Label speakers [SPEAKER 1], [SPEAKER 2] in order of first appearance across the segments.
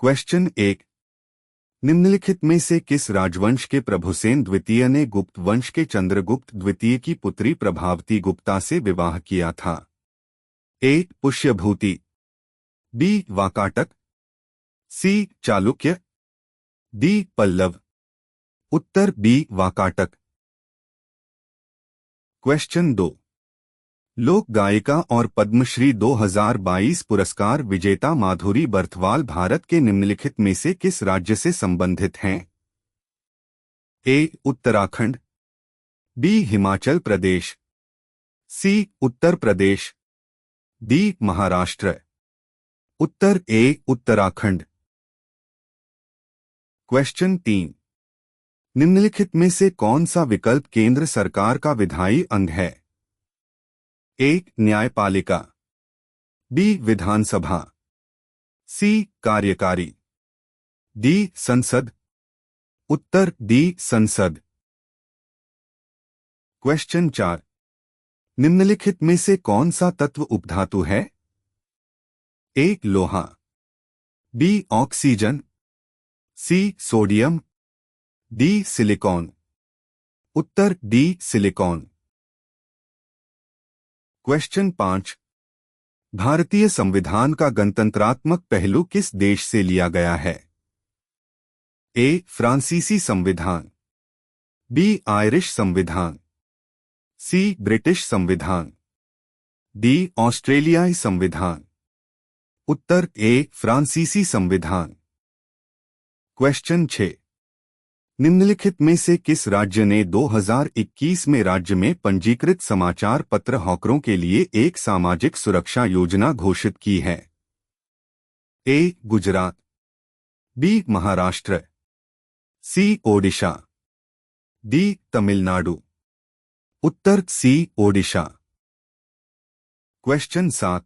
[SPEAKER 1] Question 1। निम्नलिखित में से किस राजवंश के प्रभुसेन द्वितीय ने गुप्त वंश के चंद्रगुप्त द्वितीय की पुत्री प्रभावती गुप्ता से विवाह किया था? ए. पुष्यभूति, बी. वाकाटक, सी. चालुक्य, डी. पल्लव। उत्तर बी. वाकाटक। क्वेश्चन 2। लोक गायिका और पद्मश्री 2022 पुरस्कार विजेता माधुरी बर्थवाल भारत के निम्नलिखित में से किस राज्य से संबंधित हैं? ए. उत्तराखंड, बी. हिमाचल प्रदेश, सी. उत्तर प्रदेश, डी. महाराष्ट्र। उत्तर ए. उत्तराखंड। क्वेश्चन 3। निम्नलिखित में से कौन सा विकल्प केंद्र सरकार का विधायी अंग है? ए. न्यायपालिका, बी. विधानसभा, सी. कार्यकारी, डी. संसद। उत्तर डी. संसद। क्वेश्चन 4। निम्नलिखित में से कौन सा तत्व उपधातु है? ए. लोहा, B. Oxygen, C. Sodium, D. Silicon. उत्तर डी. सिलिकॉन। क्वेश्चन 5। भारतीय संविधान का गणतंत्रात्मक पहलू किस देश से लिया गया है? ए. फ्रांसीसी संविधान, बी. आयरिश संविधान, सी. ब्रिटिश संविधान, डी. ऑस्ट्रेलियाई संविधान। उत्तर ए. फ्रांसीसी संविधान। क्वेश्चन 6। निम्नलिखित में से किस राज्य ने 2021 में राज्य में पंजीकृत समाचार पत्र हॉकरों के लिए एक सामाजिक सुरक्षा योजना घोषित की है? ए. गुजरात, बी. महाराष्ट्र, सी. ओडिशा, डी. तमिलनाडु। उत्तर सी. ओडिशा। क्वेश्चन 7।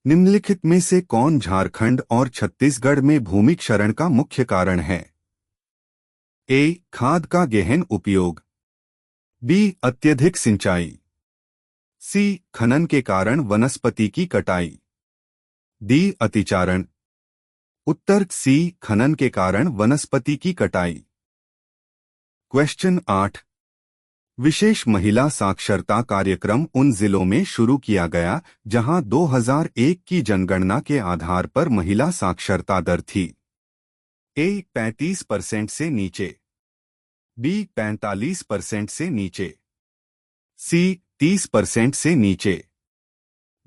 [SPEAKER 1] निम्नलिखित में से कौन झारखंड और छत्तीसगढ़ में भूमि क्षरण का मुख्य कारण है? ए. खाद का गहन उपयोग, बी. अत्यधिक सिंचाई, सी. खनन के कारण वनस्पति की कटाई, डी. अतिचारण। उत्तर सी. खनन के कारण वनस्पति की कटाई। क्वेश्चन 8। विशेष महिला साक्षरता कार्यक्रम उन जिलों में शुरू किया गया जहां 2001 की जनगणना के आधार पर महिला साक्षरता दर थी? ए. 35% से नीचे, बी. 45% से नीचे, सी. 30% से नीचे,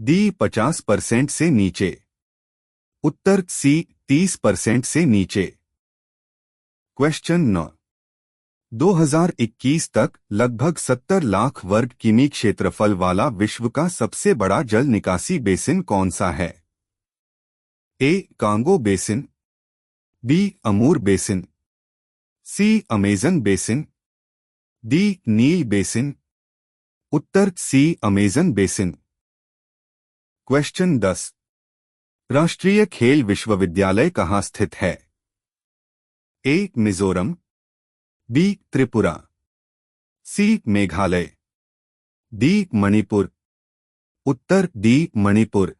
[SPEAKER 1] डी. 50% से नीचे। उत्तर सी. 30% से नीचे। क्वेश्चन 9। 2021 तक लगभग 70 लाख वर्ग किमी क्षेत्रफल वाला विश्व का सबसे बड़ा जल निकासी बेसिन कौन सा है? A. Congo basin, B. Amur basin, C. Amazon basin, D. नील बेसिन। उत्तर सी. Amazon basin. क्वेश्चन 10। राष्ट्रीय खेल विश्वविद्यालय कहाँ स्थित है? A. Mizoram, B. Tripura, C. Meghalaya, D. Manipur. उत्तर डी. मणिपुर।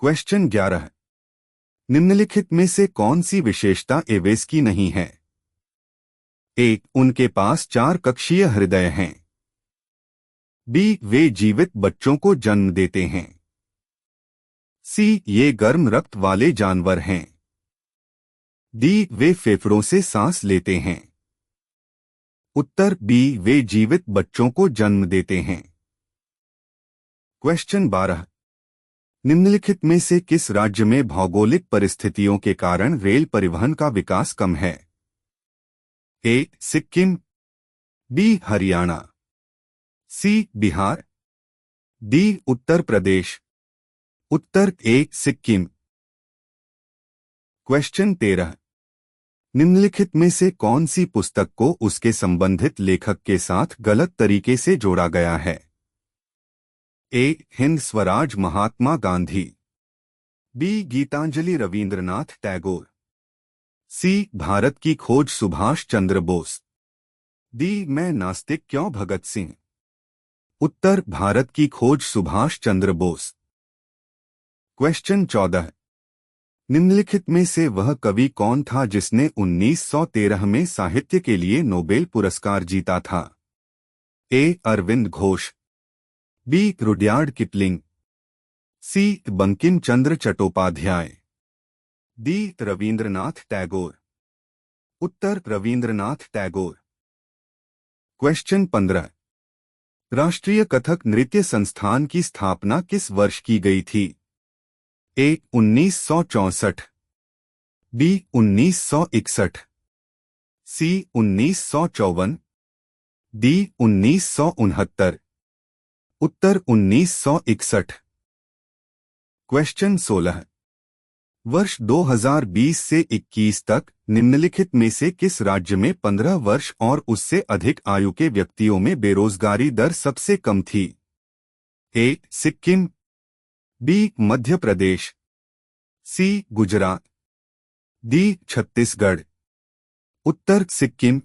[SPEAKER 1] क्वेश्चन 11। निम्नलिखित में से कौन सी विशेषता एवेस की नहीं है? ए. उनके पास 4 कक्षीय हृदय हैं, बी. वे जीवित बच्चों को जन्म देते हैं, सी. ये गर्म रक्त वाले जानवर हैं, डी. वे फेफड़ों से सांस लेते हैं। उत्तर बी. वे जीवित बच्चों को जन्म देते हैं। क्वेश्चन 12। निम्नलिखित में से किस राज्य में भौगोलिक परिस्थितियों के कारण रेल परिवहन का विकास कम है? ए. सिक्किम, बी. हरियाणा, सी. बिहार, डी. उत्तर प्रदेश। उत्तर ए. सिक्किम। क्वेश्चन 13। निम्नलिखित में से कौन सी पुस्तक को उसके संबंधित लेखक के साथ गलत तरीके से जोड़ा गया है? ए. हिंद स्वराज महात्मा गांधी, बी. गीतांजलि रवींद्रनाथ टैगोर, सी. भारत की खोज सुभाष चंद्र बोस, डी. मैं नास्तिक क्यों भगत सिंह। उत्तर भारत की खोज सुभाष चंद्र बोस। क्वेश्चन 14। निम्नलिखित में से वह कवि कौन था जिसने 1913 में साहित्य के लिए नोबेल पुरस्कार जीता था? A. Aurobindo Ghosh, B. Rudyard Kipling, C. Bankim Chandra Chattopadhyay, D. Rabindranath Tagore. उत्तर रवींद्रनाथ टैगोर। क्वेश्चन 15। राष्ट्रीय कथक नृत्य संस्थान की स्थापना किस वर्ष की गई थी? ए. 1964, बी. 1961, सी. 1954, डी. 1969। उत्तर 1961। क्वेश्चन 16। वर्ष 2020 से 21 तक निम्नलिखित में से किस राज्य में 15 वर्ष और उससे अधिक आयु के व्यक्तियों में बेरोजगारी दर सबसे कम थी? ए. सिक्किम, बी. मध्य प्रदेश, सी. गुजरात, डी. छत्तीसगढ़। उत्तर सिक्किम।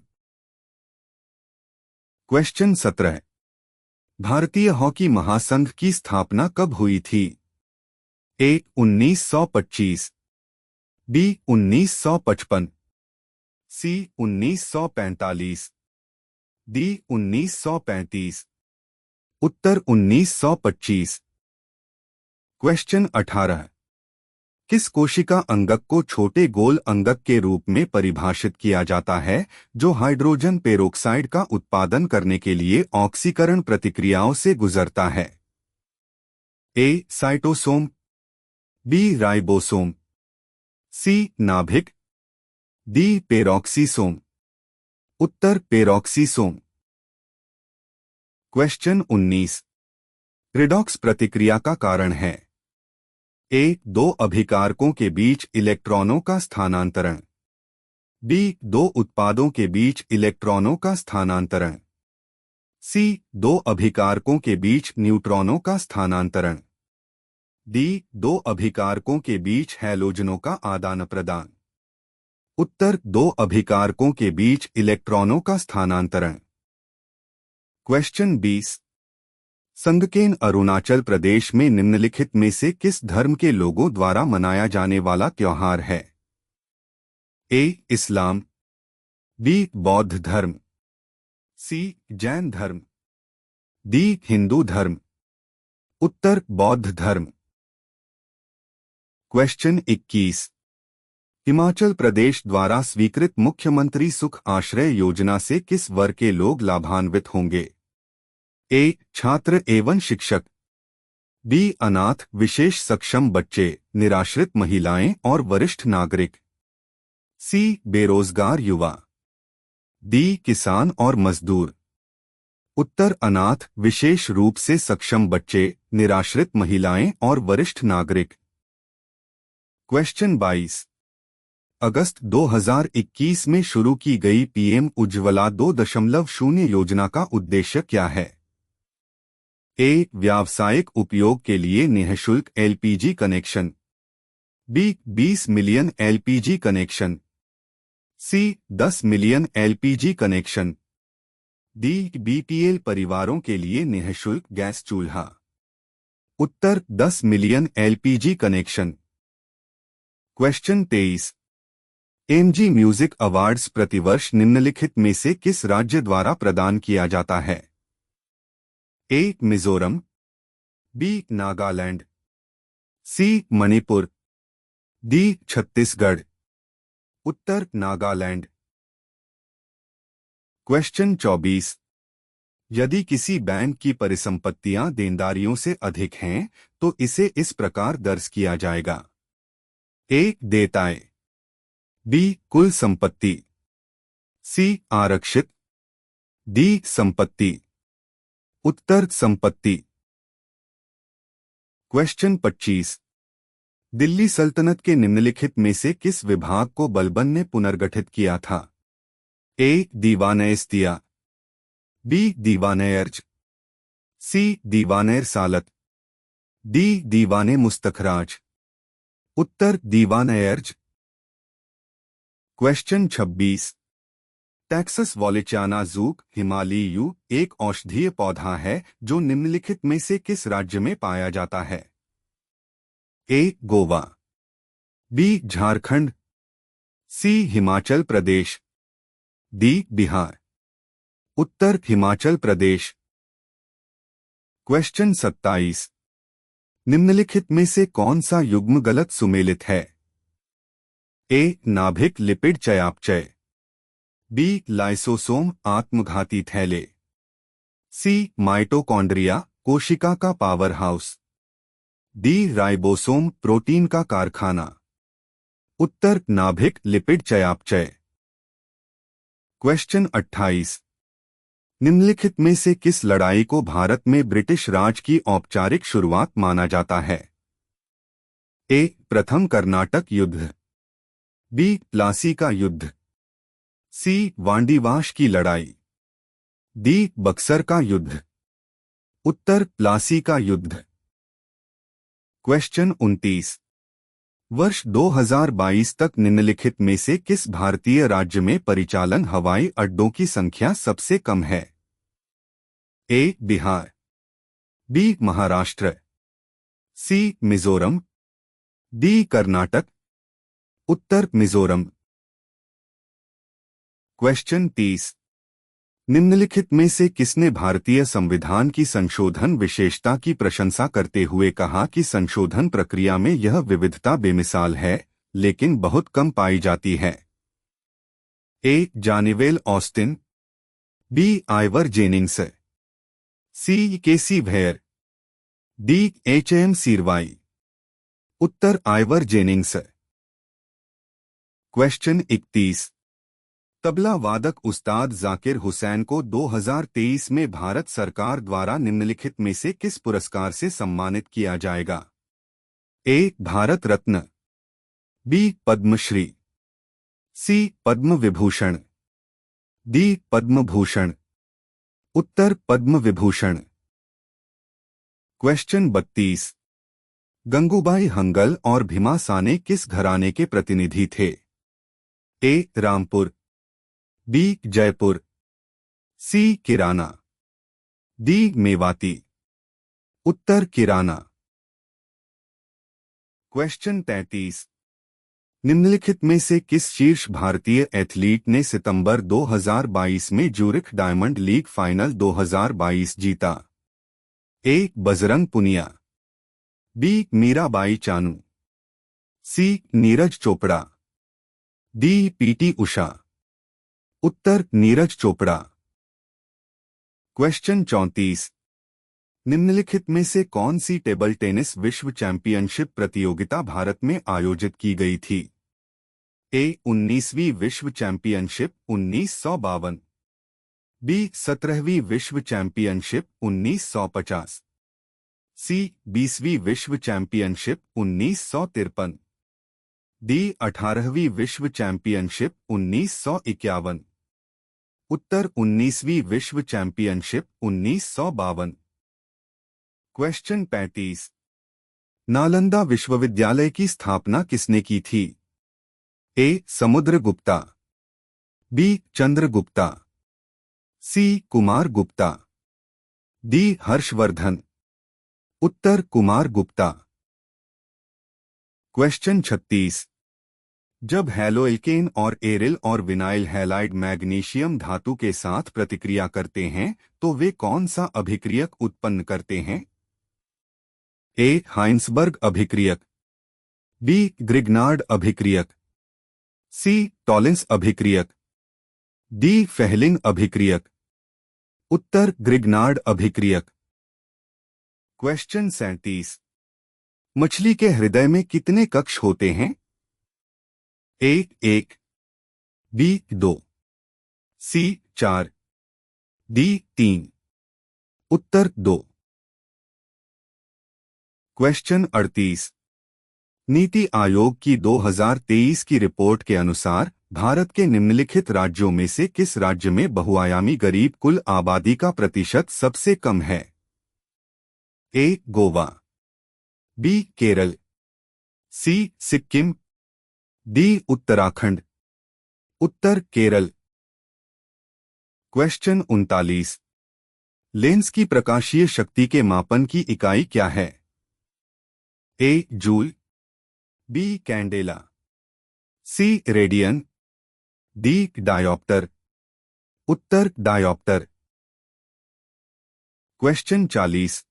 [SPEAKER 1] क्वेश्चन 17। भारतीय हॉकी महासंघ की स्थापना कब हुई थी? ए. 1925, बी. 1955, सी. 1945, डी. 1935। उत्तर 1925। क्वेश्चन 18। किस कोशिका अंगक को छोटे गोल अंगक के रूप में परिभाषित किया जाता है जो हाइड्रोजन पेरोक्साइड का उत्पादन करने के लिए ऑक्सीकरण प्रतिक्रियाओं से गुजरता है? ए. साइटोसोम, बी. राइबोसोम, सी. नाभिक, डी. पेरोक्सीसोम। उत्तर पेरोक्सीसोम। क्वेश्चन 19। रिडॉक्स प्रतिक्रिया का कारण है? ए. दो अभिकारकों के बीच इलेक्ट्रॉनों का स्थानांतरण, बी. दो उत्पादों के बीच इलेक्ट्रॉनों का स्थानांतरण, सी. दो अभिकारकों के बीच न्यूट्रॉनों का स्थानांतरण, डी. दो अभिकारकों के बीच हैलोजनों का आदान प्रदान। उत्तर दो अभिकारकों के बीच इलेक्ट्रॉनों का स्थानांतरण। क्वेश्चन 20। संगकेन अरुणाचल प्रदेश में निम्नलिखित में से किस धर्म के लोगों द्वारा मनाया जाने वाला त्योहार है? ए. इस्लाम, बी. बौद्ध धर्म, सी. जैन धर्म, डी. हिंदू धर्म। उत्तर बौद्ध धर्म। क्वेश्चन 21। हिमाचल प्रदेश द्वारा स्वीकृत मुख्यमंत्री सुख आश्रय योजना से किस वर्ग के लोग लाभान्वित होंगे? ए. छात्र एवं शिक्षक, बी. अनाथ विशेष सक्षम बच्चे, निराश्रित महिलाएं और वरिष्ठ नागरिक, सी. बेरोजगार युवा, डी. किसान और मजदूर। उत्तर अनाथ विशेष रूप से सक्षम बच्चे, निराश्रित महिलाएं और वरिष्ठ नागरिक। क्वेश्चन 22। अगस्त 2021 में शुरू की गई पीएम उज्ज्वला 2.0 योजना का उद्देश्य क्या है? ए. व्यावसायिक उपयोग के लिए निःशुल्क LPG connection, B. 20 million LPG connection, C. 10 million LPG connection, D. BPL परिवारों के लिए निःशुल्क गैस चूल्हा। उत्तर 10 million LPG connection. Question 23। MG music awards प्रतिवर्ष निम्नलिखित में से किस राज्य द्वारा प्रदान किया जाता है? A. Mizoram, B. Nagaland, C. Manipur, D. Chhattisgarh. Uttar Nagaland. Question 24। यदि किसी बैंक की परिसंपत्तियां देनदारियों से अधिक हैं तो इसे इस प्रकार दर्ज किया जाएगा: ए. देयताएं, बी. कुल संपत्ति, सी. आरक्षित, डी. संपत्ति। उत्तर संपत्ति। क्वेश्चन 25। दिल्ली सल्तनत के निम्नलिखित में से किस विभाग को बलबन ने पुनर्गठित किया था? ए. दीवान-ए-इस्तिया, बी. दीवान-ए-अर्ज, सी. दीवान-ए-रसालत, डी. दीवान-ए-मुस्तखराज। उत्तर दीवान-ए-अर्ज। क्वेश्चन 26। टैक्सस वॉलेचियाना जूक हिमालयी एक औषधीय पौधा है जो निम्नलिखित में से किस राज्य में पाया जाता है? ए. गोवा, बी झारखंड, सी हिमाचल प्रदेश, डी बिहार। उत्तर हिमाचल प्रदेश। क्वेश्चन 27। निम्नलिखित में से कौन सा युग्म गलत सुमेलित है? ए नाभिक लिपिड चयापचय, बी लाइसोसोम आत्मघाती थैले, सी माइटोकॉन्ड्रिया कोशिका का power house, D ribosome protein का कारखाना। उत्तर नाभिक लिपिड चयापचय। क्वेश्चन 28। निम्नलिखित में से किस लड़ाई को भारत में ब्रिटिश राज की औपचारिक शुरुआत माना जाता है? ए प्रथम कर्नाटक युद्ध, बी प्लासी का युद्ध, सी वांडीवाश की लड़ाई, डी बक्सर का युद्ध। उत्तर प्लासी का युद्ध। क्वेश्चन 29। वर्ष 2022 तक निम्नलिखित में से किस भारतीय राज्य में परिचालन हवाई अड्डों की संख्या सबसे कम है? ए बिहार, बी महाराष्ट्र, सी मिजोरम, डी कर्नाटक। उत्तर मिजोरम। क्वेश्चन 30। निम्नलिखित में से किसने भारतीय संविधान की संशोधन विशेषता की प्रशंसा करते हुए कहा कि संशोधन प्रक्रिया में यह विविधता बेमिसाल है लेकिन बहुत कम पाई जाती है? A Granville Austin, B Ivor Jennings, C KC Wheare, D HM. Seervai. उत्तर आइवर जेनिंग्स। क्वेश्चन 31। तबला वादक उस्ताद जाकिर हुसैन को 2023 में भारत सरकार द्वारा निम्नलिखित में से किस पुरस्कार से सम्मानित किया जाएगा? ए भारत रत्न, बी पद्मश्री, सी पद्म विभूषण, डी पद्म भूषण। उत्तर पद्म विभूषण। क्वेश्चन 32। गंगूबाई हंगल और भीमा साने किस घराने के प्रतिनिधि थे? ए रामपुर, बी जयपुर, सी किराना, डी मेवाती। उत्तर किराना। क्वेश्चन 33। निम्नलिखित में से किस शीर्ष भारतीय एथलीट ने सितंबर 2022 में ज्यूरिख डायमंड लीग फाइनल 2022 जीता? ए बजरंग पुनिया, बी मीराबाई चानू, सी नीरज चोपड़ा, डी पीटी उषा। उत्तर नीरज चोपड़ा। क्वेश्चन 34। निम्नलिखित में से कौन सी टेबल टेनिस विश्व चैंपियनशिप प्रतियोगिता भारत में आयोजित की गई थी? ए 19वीं विश्व चैंपियनशिप 1952, बी 17वीं विश्व चैंपियनशिप 1950, सी 20वीं विश्व चैंपियनशिप 1953, डी 18वीं विश्व चैंपियनशिप 1951। उत्तर 19वीं विश्व चैंपियनशिप 1952। क्वेश्चन 35। नालंदा विश्वविद्यालय की स्थापना किसने की थी? ए समुद्रगुप्ता, बी चंद्रगुप्ता, सी कुमार गुप्ता, डी हर्षवर्धन। उत्तर कुमार गुप्ता। क्वेश्चन 36। जब हैलोएल्केन और एरिल और विनाइल हैलाइड मैग्नीशियम धातु के साथ प्रतिक्रिया करते हैं तो वे कौन सा अभिक्रियक उत्पन्न करते हैं? ए हाइंसबर्ग अभिक्रियक, बी ग्रिग्नार्ड अभिक्रियक, सी टॉलिंस अभिक्रियक, डी फेहलिंग अभिक्रियक। उत्तर ग्रिग्नार्ड अभिक्रियक। क्वेश्चन 37। मछली के हृदय में कितने कक्ष होते हैं? ए 1, बी 2, सी 4, डी 3। उत्तर 2। क्वेश्चन 38। नीति आयोग की 2023 की रिपोर्ट के अनुसार भारत के निम्नलिखित राज्यों में से किस राज्य में बहुआयामी गरीब कुल आबादी का प्रतिशत सबसे कम है? ए गोवा, बी केरल, सी सिक्किम, डी उत्तराखंड। उत्तर केरल। क्वेश्चन 39। लेंस की प्रकाशीय शक्ति के मापन की इकाई क्या है? ए जूल, बी कैंडेला, सी रेडियन, डी डायोप्टर। उत्तर डायोप्टर। क्वेश्चन 40।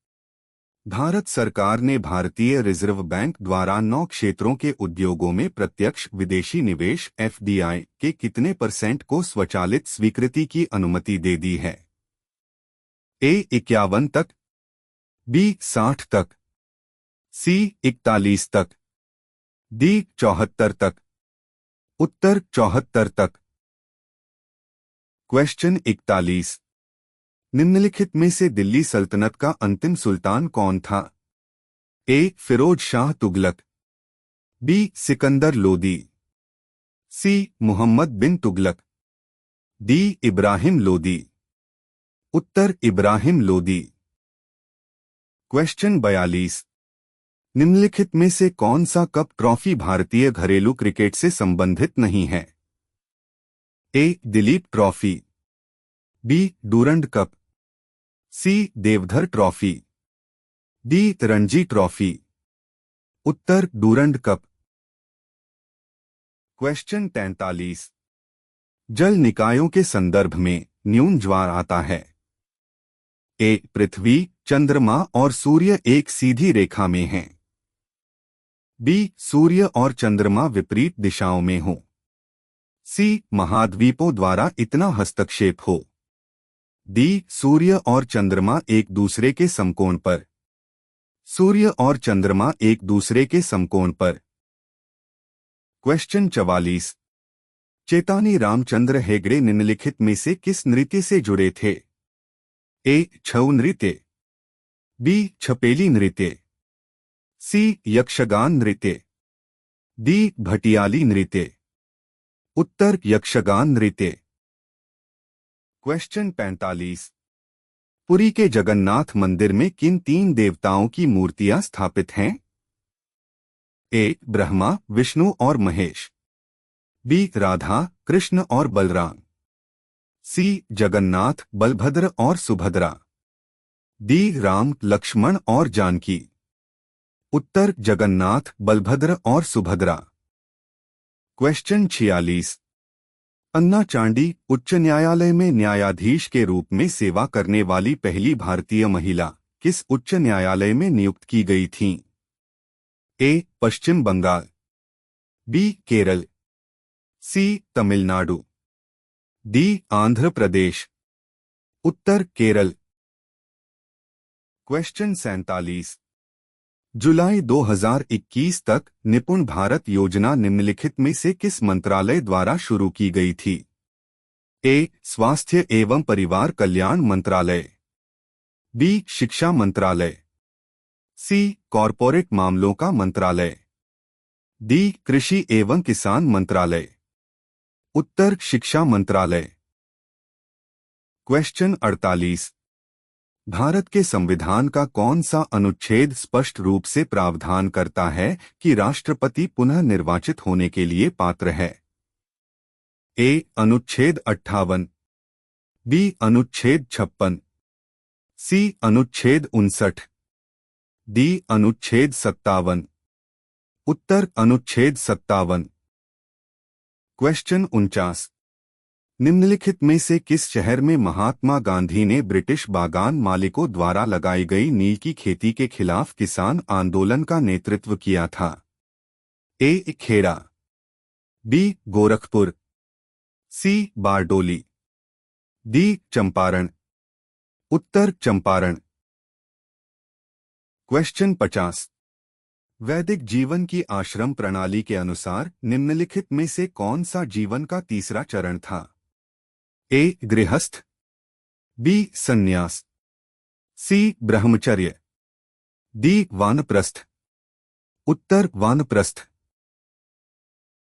[SPEAKER 1] भारत सरकार ने भारतीय रिजर्व बैंक द्वारा 9 क्षेत्रों के उद्योगों में प्रत्यक्ष विदेशी निवेश एफडीआई के कितने % को स्वचालित स्वीकृति की अनुमति दे दी है? ए 51 तक, बी 60 तक, सी 41 तक, डी 74 तक। उत्तर 74 तक। क्वेश्चन 41। निम्नलिखित में से दिल्ली सल्तनत का अंतिम सुल्तान कौन था? ए फिरोज शाह तुगलक, बी सिकंदर लोदी, सी मोहम्मद बिन तुगलक, डी इब्राहिम लोदी। उत्तर इब्राहिम लोदी। क्वेश्चन 42। निम्नलिखित में से कौन सा कप ट्रॉफी भारतीय घरेलू क्रिकेट से संबंधित नहीं है? A Duleep trophy, B Durand cup, C Deodhar trophy, D Ranji trophy. उत्तर डूरंड कप। क्वेश्चन 43। जल निकायों के संदर्भ में न्यून ज्वार आता है? ए पृथ्वी, चंद्रमा और सूर्य एक सीधी रेखा में हैं, बी सूर्य और चंद्रमा विपरीत दिशाओं में हो, सी महाद्वीपों द्वारा इतना हस्तक्षेप हो, डी सूर्य और चंद्रमा एक दूसरे के समकोण पर। सूर्य और चंद्रमा एक दूसरे के समकोण पर। क्वेश्चन 44। चेतानी रामचंद्र हेगड़े निम्नलिखित में से किस नृत्य से जुड़े थे? ए छऊ नृत्य, बी छपेली नृत्य, सी यक्षगान नृत्य, डी भटियाली नृत्य। उत्तर यक्षगान नृत्य। क्वेश्चन 45। पुरी के जगन्नाथ मंदिर में किन 3 देवताओं की मूर्तियां स्थापित हैं? ए ब्रह्मा, विष्णु और महेश, बी राधा, कृष्ण और बलराम, सी जगन्नाथ, बलभद्र और सुभद्रा, डी राम, लक्ष्मण और जानकी। उत्तर जगन्नाथ, बलभद्र और सुभद्रा। क्वेश्चन 46। अन्ना चांडी उच्च न्यायालय में न्यायाधीश के रूप में सेवा करने वाली पहली भारतीय महिला किस उच्च न्यायालय में नियुक्त की गई थीं? ए पश्चिम बंगाल, बी केरल, सी तमिलनाडु, डी आंध्र प्रदेश। उत्तर केरल। क्वेश्चन 47। जुलाई 2021 तक निपुण भारत योजना निम्नलिखित में से किस मंत्रालय द्वारा शुरू की गई थी? ए स्वास्थ्य एवं परिवार कल्याण मंत्रालय, बी शिक्षा मंत्रालय, सी कॉरपोरेट मामलों का मंत्रालय, डी कृषि एवं किसान मंत्रालय। उत्तर शिक्षा मंत्रालय। क्वेश्चन 48। भारत के संविधान का कौन सा अनुच्छेद स्पष्ट रूप से प्रावधान करता है कि राष्ट्रपति पुनः निर्वाचित होने के लिए पात्र है? ए अनुच्छेद 58, बी अनुच्छेद 56, सी अनुच्छेद 59, डी अनुच्छेद 57। उत्तर अनुच्छेद 57। क्वेश्चन 49। निम्नलिखित में से किस शहर में महात्मा गांधी ने ब्रिटिश बागान मालिकों द्वारा लगाई गई नील की खेती के खिलाफ किसान आंदोलन का नेतृत्व किया था? ए खेड़ा, बी गोरखपुर, सी बारडोली, डी चंपारण। उत्तर चंपारण। क्वेश्चन 50। वैदिक जीवन की आश्रम प्रणाली के अनुसार निम्नलिखित में से कौन सा जीवन का तीसरा चरण था? ए गृहस्थ, बी संन्यास, सी ब्रह्मचर्य, डी वानप्रस्थ। उत्तर वानप्रस्थ।